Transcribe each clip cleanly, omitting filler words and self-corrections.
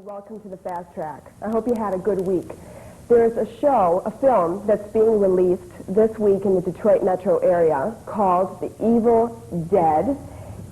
welcome to the Fast Track. I hope you had a good week. There's a film that's being released this week in the Detroit metro area called The Evil Dead.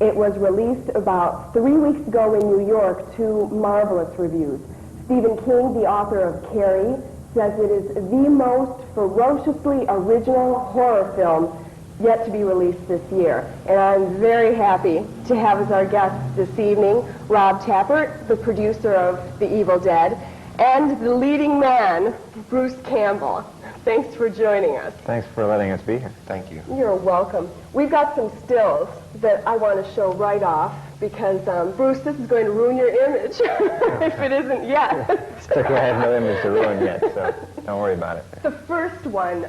It was released about 3 weeks ago in New York to marvelous reviews. Stephen King, the author of Carrie, says it is the most ferociously original horror film yet to be released this year. And I'm very happy to have as our guest this evening Rob Tapert, the producer of The Evil Dead, and the leading man, Bruce Campbell. Thanks for joining us. Thanks for letting us be here. Thank you. You're welcome. We've got some stills that I want to show right off because, Bruce, this is going to ruin your image if it isn't yet. It's okay, I have no image to ruin yet, so don't worry about it. The first one,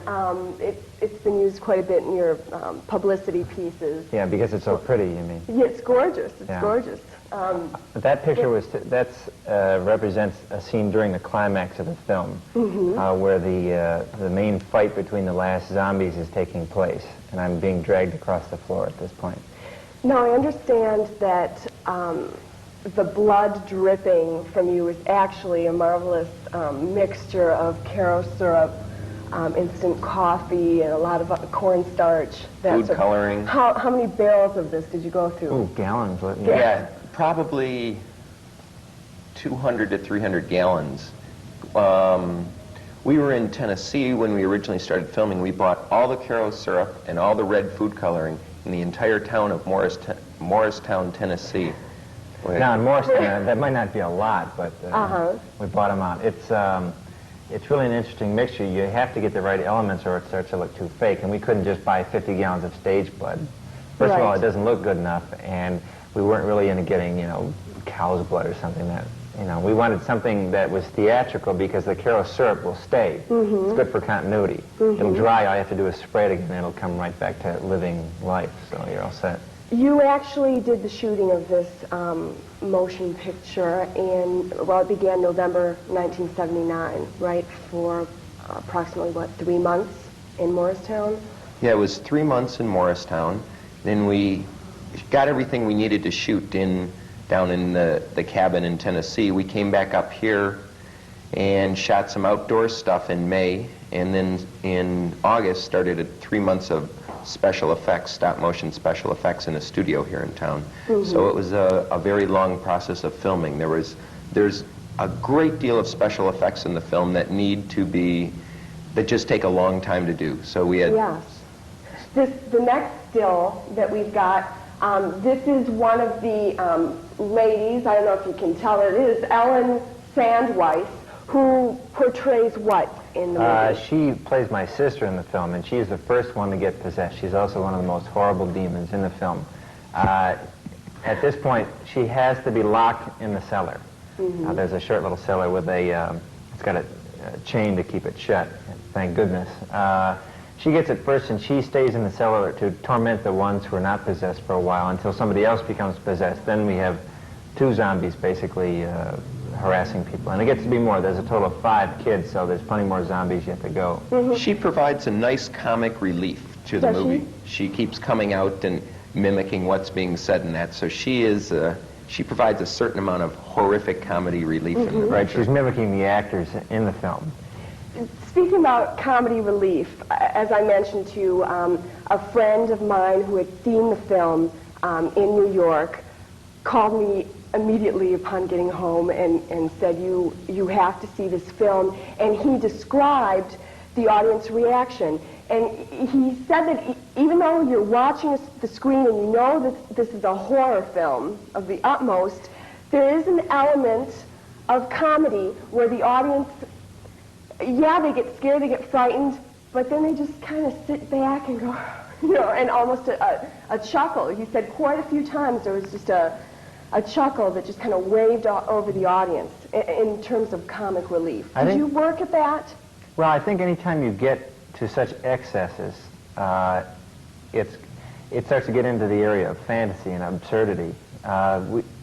it's been used quite a bit in your publicity pieces. Yeah, because it's so pretty, you mean? Yeah, it's gorgeous. It's gorgeous. That picture represents a scene during the climax of the film, where the main fight between the last zombies is taking place, and I'm being dragged across the floor at this point. Now, I understand that the blood dripping from you is actually a marvelous mixture of Caro syrup, instant coffee, and a lot of cornstarch. Food coloring. How many barrels of this did you go through? Ooh, gallons. Yeah, probably 200 to 300 gallons. We were in Tennessee when we originally started filming. We bought all the Caro syrup and all the red food coloring in the entire town of Morristown, Tennessee. Now, in Morristown, that might not be a lot, but we bought them out. It's really an interesting mixture. You have to get the right elements or it starts to look too fake, and we couldn't just buy 50 gallons of stage blood. First of all, it doesn't look good enough, and we weren't really into getting, cow's blood or something that, we wanted something that was theatrical because the Caro syrup will stay. It's good for continuity. It'll dry, all you have to do is spray it again, and it'll come right back to living life, so you're all set. You actually did the shooting of this motion picture it began November 1979, right, for approximately, 3 months in Morristown? Yeah, it was 3 months in Morristown. Then we got everything we needed to shoot down in the cabin in Tennessee. We came back up here and shot some outdoor stuff in May, and then in August started 3 months of special effects, stop-motion special effects in a studio here in town. So it was a very long process of filming. There's a great deal of special effects in the film that just take a long time to do. So we had... Yes. The next still that we've got, this is one of the ladies, I don't know if you can tell her, it is Ellen Sandweiss, who portrays what in the movie? She plays my sister in the film, and she is the first one to get possessed. She's also one of the most horrible demons in the film. At this point, she has to be locked in the cellar. There's a short little cellar with it's got a chain to keep it shut, thank goodness. She gets it first, and she stays in the cellar to torment the ones who are not possessed for a while until somebody else becomes possessed. Then we have 2 zombies basically harassing people. And it gets to be more. There's a total of 5 kids, so there's plenty more zombies yet to go. She provides a nice comic relief to the movie. She keeps coming out and mimicking what's being said in that, so she provides a certain amount of horrific comedy relief in the Right, she's mimicking the actors in the film. Speaking about comedy relief, as I mentioned to you, a friend of mine who had seen the film in New York called me immediately upon getting home and said, you have to see this film, and he described the audience reaction. And he said that even though you're watching the screen and you know that this is a horror film of the utmost, there is an element of comedy where the audience, they get scared, they get frightened, but then they just kind of sit back and go, and almost a chuckle. He said quite a few times there was just a chuckle that just kind of waved over the audience in terms of comic relief. Did you work at that? Well, I think anytime you get to such excesses, it starts to get into the area of fantasy and absurdity.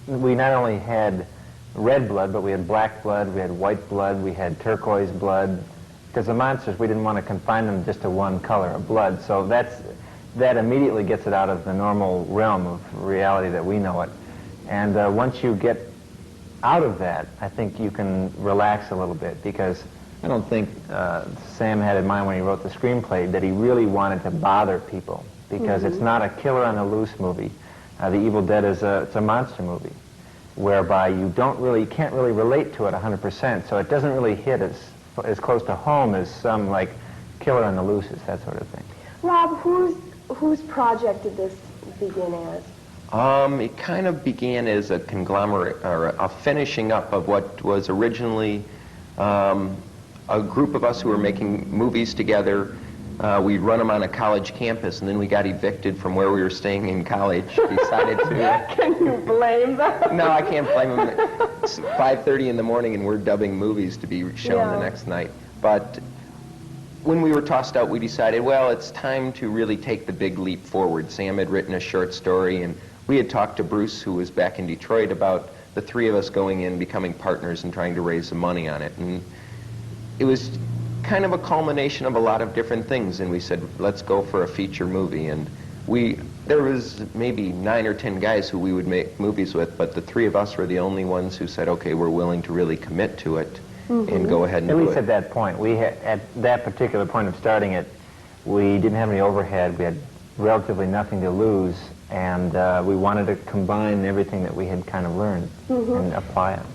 We not only had red blood, but we had black blood, we had white blood, we had turquoise blood, because the monsters, we didn't want to confine them just to one color of blood, so that immediately gets it out of the normal realm of reality that we know it. And once you get out of that, I think you can relax a little bit, because I don't think Sam had in mind when he wrote the screenplay that he really wanted to bother people, because it's not a killer on the loose movie. The Evil Dead is it's a monster movie, whereby you can't really relate to it 100%, so it doesn't really hit as close to home as some like Killer on the Looses, that sort of thing. Rob, whose project did this begin as? It kind of began as a conglomerate, or a finishing up of what was originally a group of us who were making movies together. We'd run them on a college campus, and then we got evicted from where we were staying in college. Decided to... Can you blame them? No, I can't blame them. It's 5:30 in the morning, and we're dubbing movies to be shown the next night. But when we were tossed out, we decided, well, it's time to really take the big leap forward. Sam had written a short story, and we had talked to Bruce, who was back in Detroit, about the three of us going in, becoming partners, and trying to raise some money on it. And it was kind of a culmination of a lot of different things, and we said, let's go for a feature movie. And there was maybe 9 or 10 guys who we would make movies with, but the three of us were the only ones who said, okay, we're willing to really commit to it and go ahead and do it. At least at that point. At that particular point of starting it, we didn't have any overhead. We had relatively nothing to lose, and we wanted to combine everything that we had kind of learned and apply it.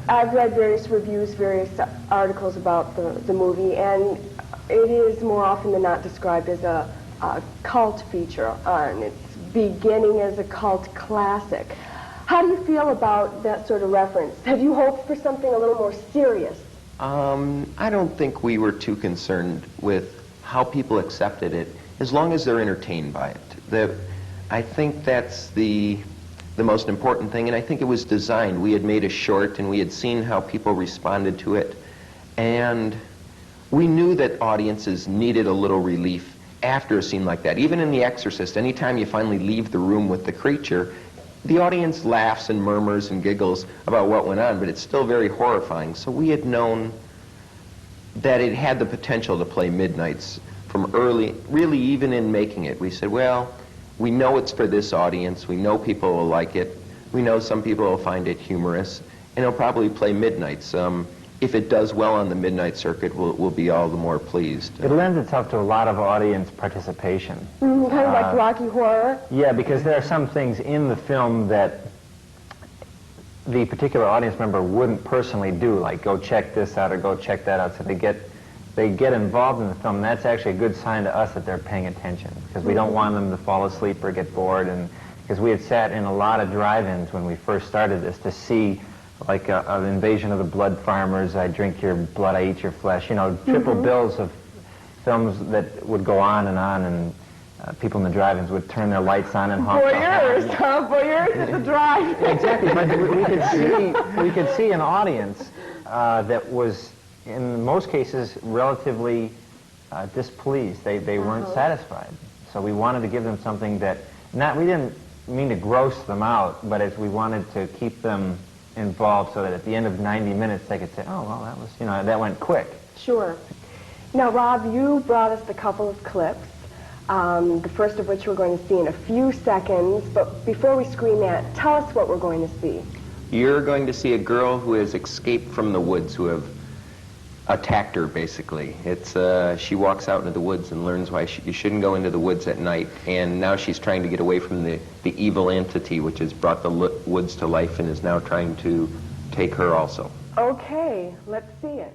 I've read various reviews, various articles about the movie, and it is more often than not described as a cult feature, and it's beginning as a cult classic. How do you feel about that sort of reference? Have you hoped for something a little more serious? I don't think we were too concerned with how people accepted it, as long as they're entertained by it. I think that's the most important thing, and I think it was designed. We had made a short, and we had seen how people responded to it, and we knew that audiences needed a little relief after a scene like that. Even in The Exorcist, anytime you finally leave the room with the creature, the audience laughs and murmurs and giggles about what went on, but it's still very horrifying. So we had known that it had the potential to play midnights from early, really even in making it. We said, well, we know it's for this audience, we know people will like it, we know some people will find it humorous, and it'll probably play midnights. If it does well on the midnight circuit, we'll be all the more pleased. It lends itself to a lot of audience participation. Kind of like Rocky Horror? Yeah, because there are some things in the film that the particular audience member wouldn't personally do, like go check this out or go check that out. So they get involved in the film, and that's actually a good sign to us that they're paying attention, because we don't want them to fall asleep or get bored. And because we had sat in a lot of drive-ins when we first started this to see like an Invasion of the Blood Farmers, I Drink Your Blood, I Eat Your Flesh, you know, triple bills of films that would go on, and people in the drive-ins would turn their lights on and honk. Voyeurs, voyeurs at the drive. Exactly, but we could see an audience that was, in most cases, relatively displeased. They weren't satisfied. So we wanted to give them something that, we didn't mean to gross them out, but we wanted to keep them involved so that at the end of 90 minutes they could say, oh, well, that was, that went quick. Sure. Now, Rob, you brought us a couple of clips, the first of which we're going to see in a few seconds, but before we screen that, tell us what we're going to see. You're going to see a girl who has escaped from the woods, who have attacked her, basically. She walks out into the woods and learns why you shouldn't go into the woods at night, and now she's trying to get away from the evil entity which has brought the woods to life and is now trying to take her also. Okay, let's see it.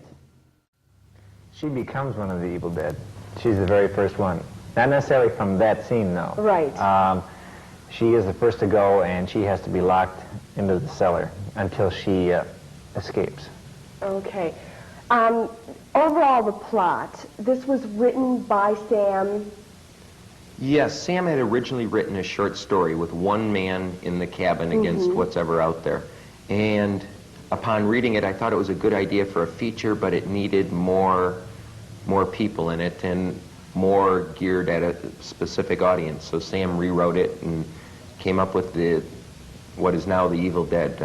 She becomes one of the Evil Dead. She's the very first one. Not necessarily from that scene, though. Right. She is the first to go, and she has to be locked into the cellar until she escapes. Okay. Overall, the plot, this was written by Sam. Yes, Sam had originally written a short story with one man in the cabin against what's ever out there. And upon reading it, I thought it was a good idea for a feature, but it needed more people in it and more geared at a specific audience. So Sam rewrote it and came up with what is now the Evil Dead.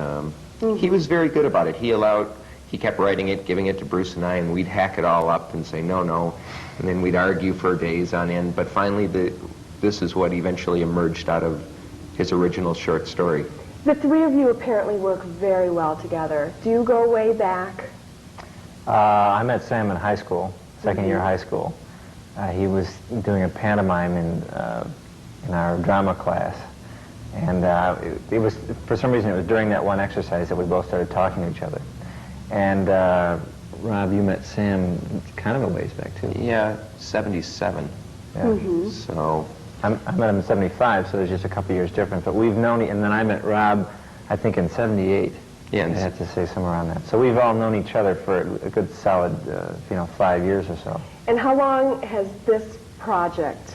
He was very good about it. He kept writing it, giving it to Bruce and I, and we'd hack it all up and say, no, and then we'd argue for days on end. But finally, this is what eventually emerged out of his original short story. The three of you apparently work very well together. Do you go way back? I met Sam in high school, second year high school. He was doing a pantomime in our drama class. And it was, for some reason, it was during that one exercise that we both started talking to each other. And Rob, you met Sam kind of a ways back, too. Yeah, 77. Yeah. So I met him in 75, so there's just a couple years difference. But we've known, and then I met Rob, I think, in 78. Yeah, I have to say somewhere around that. So we've all known each other for a good solid, 5 years or so. And how long has this project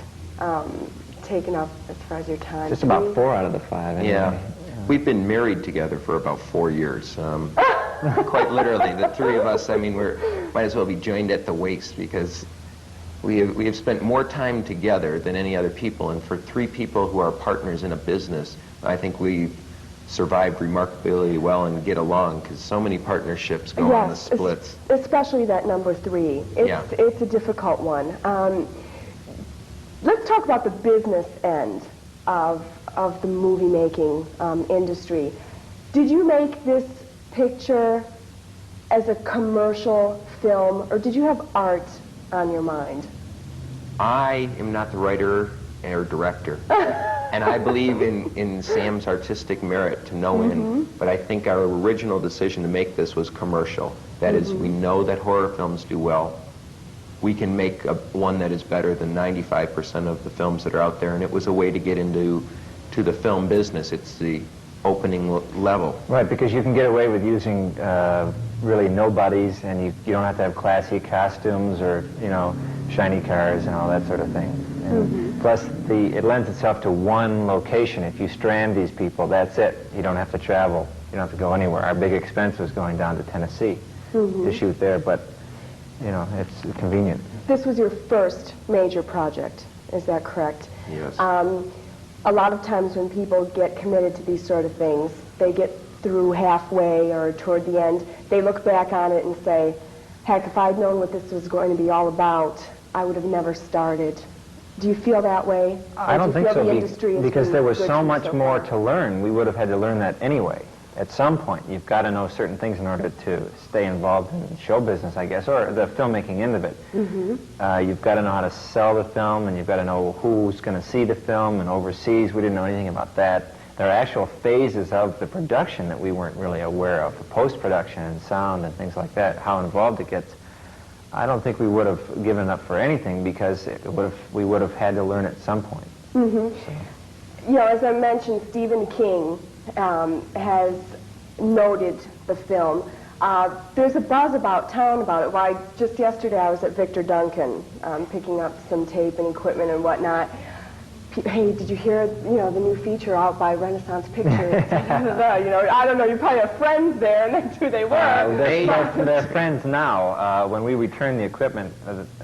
taken up as far as your time? Just about 4 out of the 5. Anyway. yeah, we've been married together for about 4 years. Quite literally, the three of us. I mean, might as well be joined at the waist because we have spent more time together than any other people. And for three people who are partners in a business, I think we survived remarkably well and get along because so many partnerships go on the splits. Especially that number 3. It's a difficult one. Let's talk about the business end of the movie making industry. Did you make this picture as a commercial film, or did you have art on your mind? I am not the writer or director. And I believe in Sam's artistic merit to no end, but I think our original decision to make this was commercial. That is, we know that horror films do well. We can make one that is better than 95% of the films that are out there, and it was a way to get into the film business. It's the opening level. Right, because you can get away with using really nobodies, and you don't have to have classy costumes or, shiny cars and all that sort of thing. And plus, it lends itself to one location. If you strand these people, that's it. You don't have to travel. You don't have to go anywhere. Our big expense was going down to Tennessee to shoot there, but, it's convenient. This was your first major project, is that correct? Yes. A lot of times when people get committed to these sort of things, they get through halfway or toward the end, they look back on it and say, heck, if I'd known what this was going to be all about, I would have never started. Do you feel that way? I don't think so, because there was so so much more to learn. We would have had to learn that anyway. At some point, you've got to know certain things in order to stay involved in show business, I guess, or the filmmaking end of it. You've got to know how to sell the film, and you've got to know who's going to see the film, and overseas, we didn't know anything about that. There are actual phases of the production that we weren't really aware of, the post-production and sound and things like that, how involved it gets. I don't think we would have given up for anything because we would have had to learn at some point. So. As I mentioned, Stephen King has noted the film. There's a buzz about town about it. Why, just yesterday I was at Victor Duncan picking up some tape and equipment and whatnot. Hey, did you hear, the new feature out by Renaissance Pictures? I don't know, you probably have friends there, and that's who they were. They're friends now. When we returned the equipment,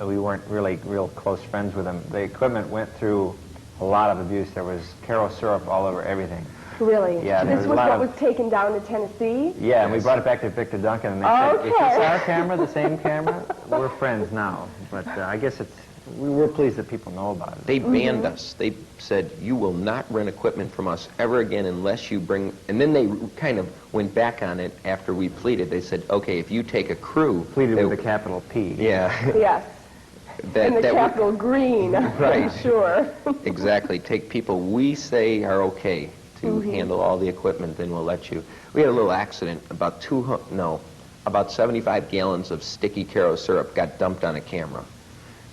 we weren't really real close friends with them. The equipment went through a lot of abuse. There was Caro syrup all over everything. Really? Yeah, this was what was taken down to Tennessee? Yeah, and we brought it back to Victor Duncan, and they said, is this our camera, the same camera? We're friends now. But I guess we were pleased that people know about it. They banned us. They said, you will not rent equipment from us ever again unless you bring... And then they kind of went back on it after we pleaded. They said, okay, if you take a crew... Pleaded with a capital P. Yeah. Yes. And the capital green. Right. Sure. Exactly. Take people we say are okay to handle all the equipment, then we'll let you. We had a little accident. About 75 gallons of sticky Caro syrup got dumped on a camera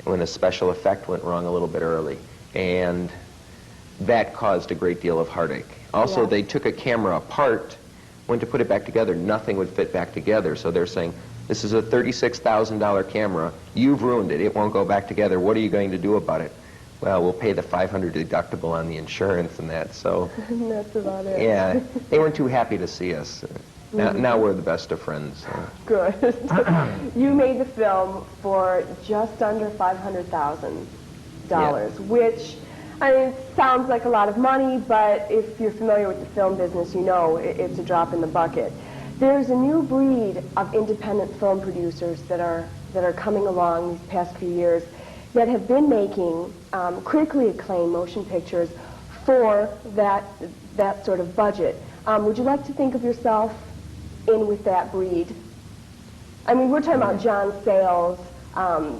when a special effect went wrong a little bit early, and that caused a great deal of heartache. Also, they took a camera apart, went to put it back together, nothing would fit back together, so they're saying, this is a $36,000 camera, you've ruined it, it won't go back together, what are you going to do about it? Well, we'll pay the $500 deductible on the insurance and that, so... That's about it. Yeah, they weren't too happy to see us. Now we're the best of friends. Good. You made the film for just under $500,000, which, it sounds like a lot of money, but if you're familiar with the film business, it's a drop in the bucket. There's a new breed of independent film producers that are coming along these past few years that have been making critically acclaimed motion pictures for that sort of budget. Would you like to think of yourself in with that breed? I mean, we're talking about John Sayles,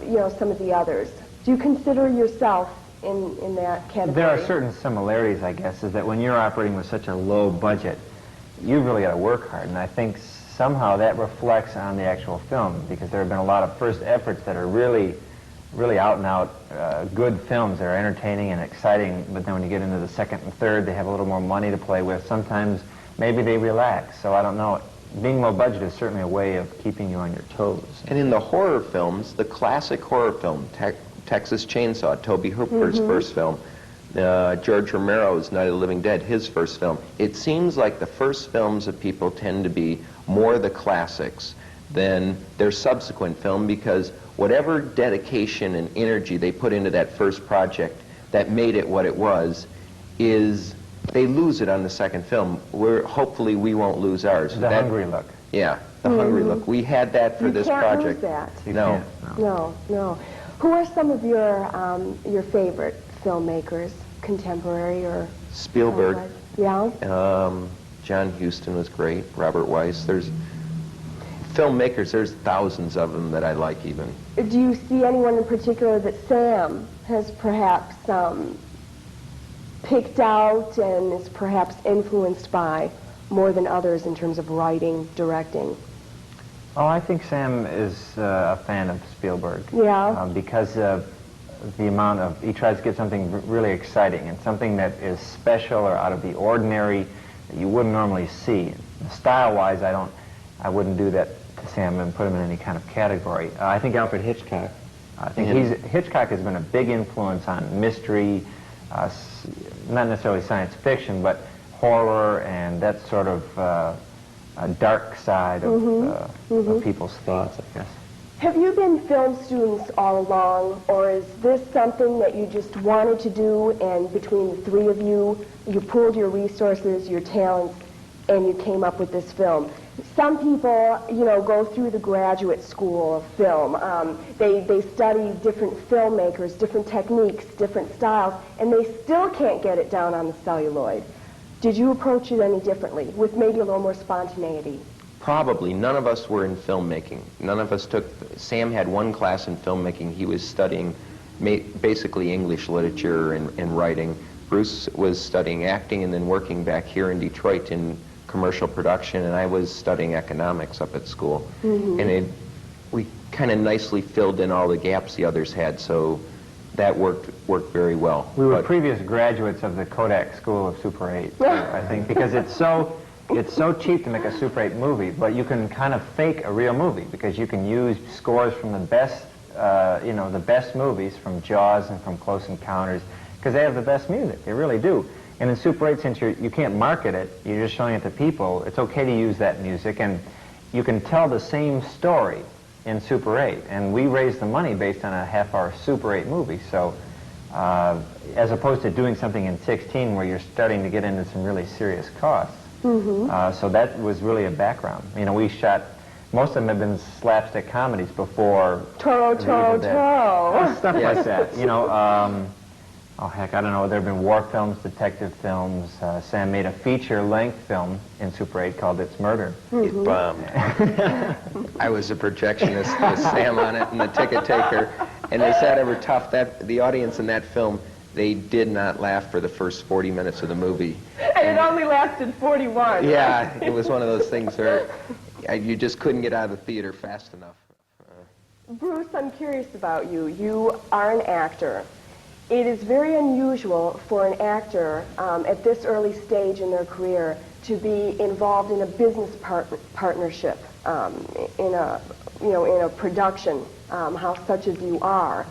you know, some of the others. Do you consider yourself in that category? There are certain similarities, I guess, is that when you're operating with such a low budget, you've really got to work hard, and I think somehow that reflects on the actual film, because there have been a lot of first efforts that are really out and out good films that are entertaining and exciting, but then when you get into the second and third, they have a little more money to play with. Sometimes maybe they relax, so I don't know. Being low budget is certainly a way of keeping you on your toes. And in the horror films, the classic horror film, Texas Chainsaw, Tobe Hooper's first film, George Romero's Night of the Living Dead, his first film, it seems like the first films of people tend to be more the classics than their subsequent film, because whatever dedication and energy they put into that first project that made it what it was, is they lose it on the second film. Hopefully we won't lose ours. The hungry look. Yeah, the hungry look. We had that for this project. You can't lose that. No. No. Who are some of your favorite filmmakers, contemporary or... Spielberg. Yeah? John Huston was great. Robert Weiss. There's filmmakers, there's thousands of them that I like even. Do you see anyone in particular that Sam has perhaps picked out and is perhaps influenced by more than others in terms of writing, directing? Oh, I think Sam is a fan of Spielberg. Yeah. Because of the amount of, he tries to get something really exciting and something that is special or out of the ordinary that you wouldn't normally see. Style-wise, I wouldn't do that to Sam and put him in any kind of category. I think Alfred Hitchcock. I think Hitchcock has been a big influence on mystery, not necessarily science fiction, but horror and that sort of a dark side of people's thoughts, I guess. Have you been film students all along, or is this something that you just wanted to do, and between the three of you, you pooled your resources, your talents, and you came up with this film? Some people, you know, go through the graduate school of film. They study different filmmakers, different techniques, different styles, and they still can't get it down on the celluloid. Did you approach it any differently, with maybe a little more spontaneity? Probably. None of us were in filmmaking. None of us took... Sam had one class in filmmaking. He was studying basically English literature and writing. Bruce was studying acting and then working back here in Detroit in commercial production, and I was studying economics up at school. And we kind of nicely filled in all the gaps the others had, so that worked very well. We were previous graduates of the Kodak School of Super 8, I think, because it's so cheap to make a Super 8 movie, but you can kind of fake a real movie because you can use scores from the best, the best movies, from Jaws and from Close Encounters, because they have the best music. They really do. And in Super 8, since you can't market it, you're just showing it to people, it's okay to use that music, and you can tell the same story in Super 8. And we raised the money based on a half-hour Super 8 movie, so as opposed to doing something in 16 where you're starting to get into some really serious costs. So that was really a background. You know, we shot, most of them have been slapstick comedies before. Toro. Stuff like that. You know, oh heck, I don't know, there have been war films, detective films. Sam made a feature-length film in Super 8 called It's Murder. It bombed. I was a projectionist with Sam on it and the ticket taker, and they said they were tough. The audience in that film, they did not laugh for the first 40 minutes of the movie. And it only lasted 41. Yeah, it was one of those things where you just couldn't get out of the theater fast enough. Bruce, I'm curious about you. You are an actor. It is very unusual for an actor at this early stage in their career to be involved in a business partnership in a production, how such as you are.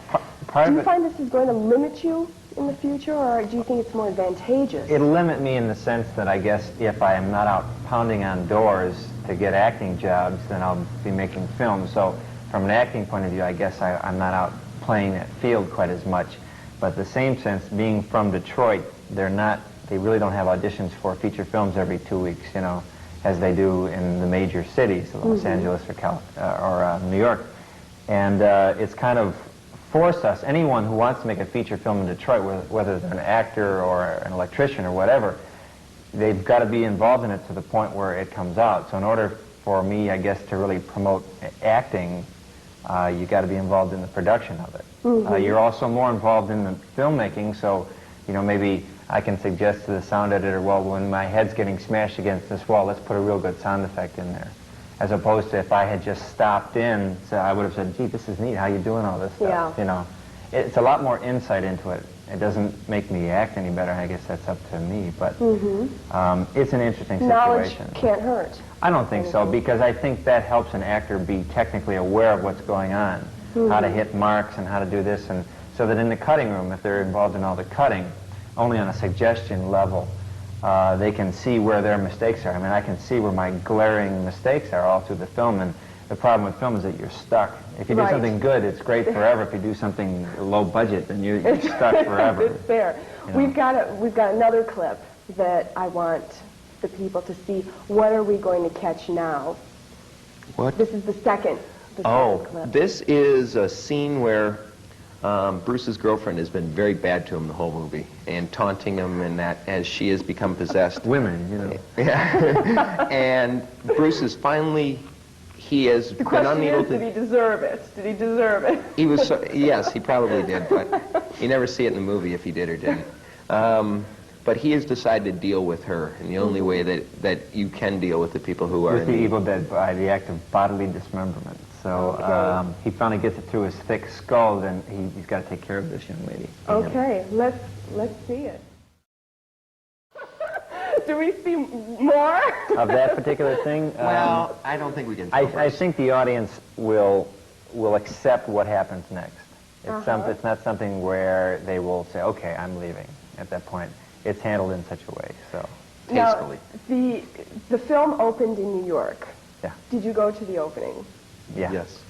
Do you find this is going to limit you in the future, or do you think it's more advantageous? It'll limit me in the sense that I guess if I am not out pounding on doors to get acting jobs, then I'll be making films. So from an acting point of view, I guess I'm not out playing that field quite as much. But in the same sense, being from Detroit, they really don't have auditions for feature films every 2 weeks, you know, as they do in the major cities, Los Angeles or New York. And it's kind of forced us, anyone who wants to make a feature film in Detroit, whether they're an actor or an electrician or whatever, they've got to be involved in it to the point where it comes out. So in order for me, I guess, to really promote acting, you got to be involved in the production of it. You're also more involved in the filmmaking, so maybe I can suggest to the sound editor, well, when my head's getting smashed against this wall, let's put a real good sound effect in there. As opposed to if I had just stopped in, so I would have said, gee, this is neat, how you doing all this stuff? Yeah. It's a lot more insight into it. It doesn't make me act any better. I guess that's up to me, but it's an interesting situation. Knowledge can't hurt. I don't think so, because I think that helps an actor be technically aware of what's going on, how to hit marks and how to do this, and so that in the cutting room, if they're involved in all the cutting, only on a suggestion level, they can see where their mistakes are. I mean, I can see where my glaring mistakes are all through the film, and the problem with film is that you're stuck. If you do something good, it's great forever. If you do something low budget, then you're stuck forever. It's fair. We've got another clip that I want the people to see. What are we going to catch now? What? This is the second clip. This is a scene where Bruce's girlfriend has been very bad to him the whole movie, and taunting him, and that as she has become possessed. Women, Yeah. And Bruce is finally, he has The been question unable is, to... did he deserve it? Did he deserve it? He was, yes, he probably did, but you never see it in the movie if he did or didn't. But he has decided to deal with her, and the only way that you can deal with the people who are with the in Evil Dead by the act of bodily dismemberment. So he finally gets it through his thick skull, then he's got to take care of this young lady. Okay, let's see it. Do we see more? Of that particular thing? Well, I don't think we can. I think the audience will accept what happens next. It's it's not something where they will say, okay, I'm leaving at that point. It's handled in such a way, so. Tastefully. Now, the film opened in New York. Yeah. Did you go to the opening? Yeah. Yes.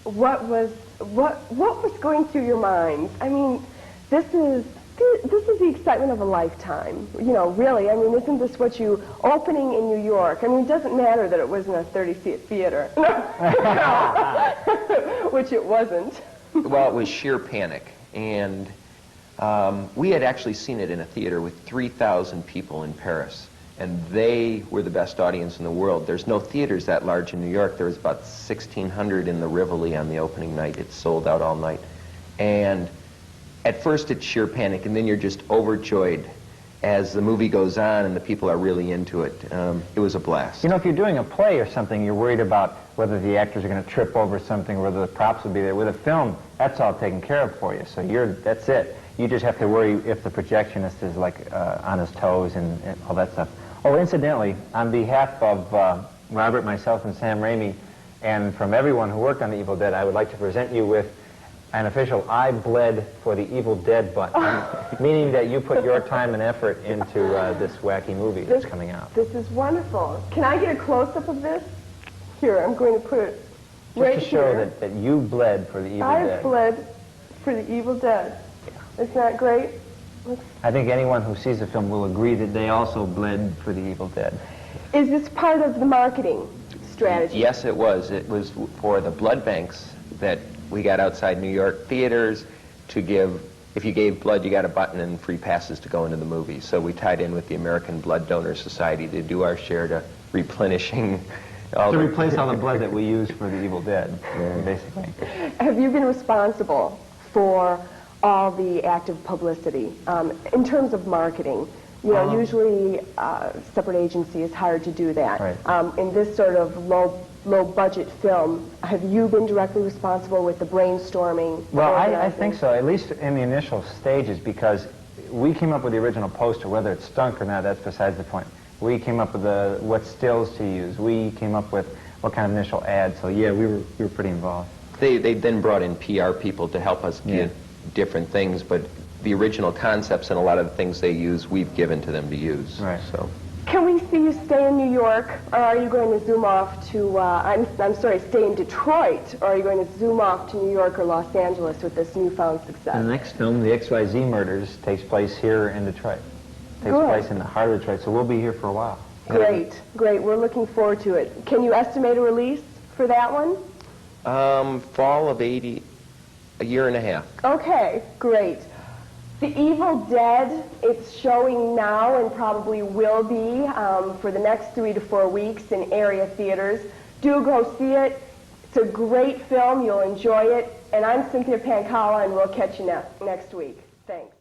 What was going through your mind? I mean, this is the excitement of a lifetime. Really. I mean, isn't this what you opening in New York? I mean, it doesn't matter that it wasn't a 30-seat theater, which it wasn't. Well, it was sheer panic, and we had actually seen it in a theater with 3,000 people in Paris, and they were the best audience in the world. There's no theaters that large in New York. There was about 1,600 in the Rivoli on the opening night. It sold out all night. And at first it's sheer panic, and then you're just overjoyed as the movie goes on and the people are really into it. It was a blast. If you're doing a play or something, you're worried about whether the actors are going to trip over something, whether the props will be there. With a film, that's all taken care of for you, so that's it. You just have to worry if the projectionist is on his toes and all that stuff. Oh, incidentally, on behalf of Robert, myself, and Sam Raimi, and from everyone who worked on The Evil Dead, I would like to present you with an official I bled for The Evil Dead button, meaning that you put your time and effort into this wacky movie that's coming out. This is wonderful. Can I get a close-up of this? Here, I'm going to put it right Just to show here. that you bled for The Evil Dead. I bled for The Evil Dead. Isn't that great? I think anyone who sees the film will agree that they also bled for The Evil Dead. Is this part of the marketing strategy? Yes, it was. It was for the blood banks that we got outside New York theaters to give. If you gave blood, you got a button and free passes to go into the movie. So we tied in with the American Blood Donor Society to do our share to replenishing all To replace all the blood that we use for The Evil Dead, basically. Have you been responsible for all the active publicity in terms of marketing? Usually separate agency is hired to do that. Right. In this sort of low budget film, have you been directly responsible with the brainstorming? Well, I think so, at least in the initial stages, because we came up with the original poster. Whether it stunk or not, that's besides the point. We came up with what stills to use. We came up with what kind of initial ad. So yeah, we were pretty involved. They then brought in PR people to help us get different things, but the original concepts and a lot of the things they use, we've given to them to use. Right. So. Can we see you stay in New York, or are you going to zoom off to, I'm sorry, stay in Detroit, or are you going to zoom off to New York or Los Angeles with this newfound success? The next film, The XYZ Murders, takes place here in Detroit. Takes Good. place in the heart of Detroit, so we'll be here for a while. Great, great. We're looking forward to it. Can you estimate a release for that one? Fall of '80, a year and a half. Okay, great. The Evil Dead, it's showing now and probably will be for the next 3 to 4 weeks in area theaters. Do go see it. It's a great film. You'll enjoy it. And I'm Cynthia Pancola, and we'll catch you next week. Thanks.